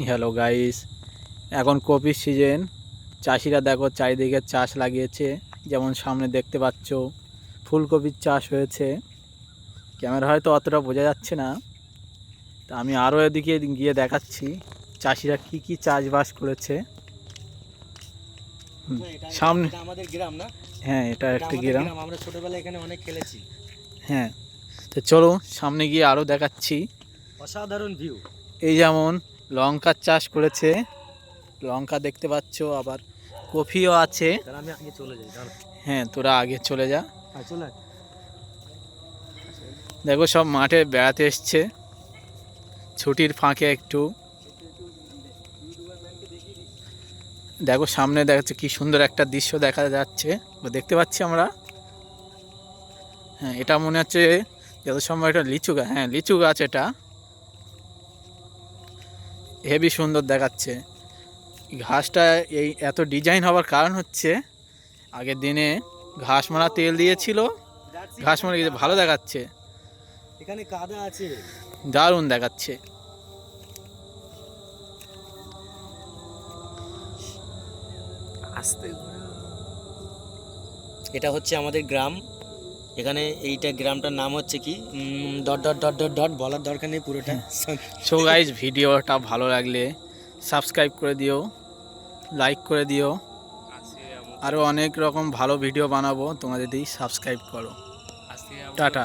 Hello guys, এখন কপির season. চাষিরা দেখো চারিদিকে চাষ লাগিয়েছে। যেমন সামনে দেখতে পাচ্ছ ফুলকপির চাষ হয়েছে। ক্যামেরা হয়তো অতটা বোঝা যাচ্ছে না, তা আমি আরও এদিকে গিয়ে দেখাচ্ছি চাষিরা কি কি চাষবাস করেছে। সামনে এটা আমাদের গ্রাম না? হ্যাঁ, এটা এটা একটা আমাদের গ্রাম। গ্রাম, আমরা ছোটবেলায় এখানে অনেক খেলেছি। হ্যাঁ, তো চলো সামনে গিয়ে আরও দেখাচ্ছি। অসাধারণ ভিউ। এই যেমন লঙ্কার চাষ করেছে, লঙ্কা দেখতে পাচ্ছ, আবার কফিও আছে। তাহলে আমি আগে চলে যাই, দাঁড়া। হ্যাঁ, তোরা আগে চলে যা। হ্যাঁ চলে আয়। দেখো সব মাঠে বেড়াতে এসছে ছুটির ফাঁকে একটু। দেখো সামনে দেখাচ্ছে কি সুন্দর একটা দৃশ্য দেখা যাচ্ছে বা দেখতে পাচ্ছি আমরা। হ্যাঁ, এটা মনে হচ্ছে যত সময় এটা লিচু গাছ। হ্যাঁ, লিচু গাছ। এটা হেভি সুন্দর দেখাচ্ছে। ঘাসটা এই এত ডিজাইন হওয়ার কারণ হচ্ছে আগের দিনে ঘাস মারা তেল দিয়েছিল, যাচ্ছি, ঘাস এখানে মারা গেছে। কাদা ভালো আছে। দেখাচ্ছে, এখানে কাদা আছে। দারুণ দেখাচ্ছে। আস্তে এটা হচ্ছে আমাদের গ্রাম। এখানে এইটা গ্রামটার নাম হচ্ছে কি dot dot dot dot dot বলার দরকার নেই পুরোটা। সো গাইজ, ভিডিওটা ভালো লাগলে সাবস্ক্রাইব করে দিও, লাইক করে দিও। আরও অনেক রকম ভালো ভিডিও বানাবো, তোমরা যদি সাবস্ক্রাইব করো। টাটা।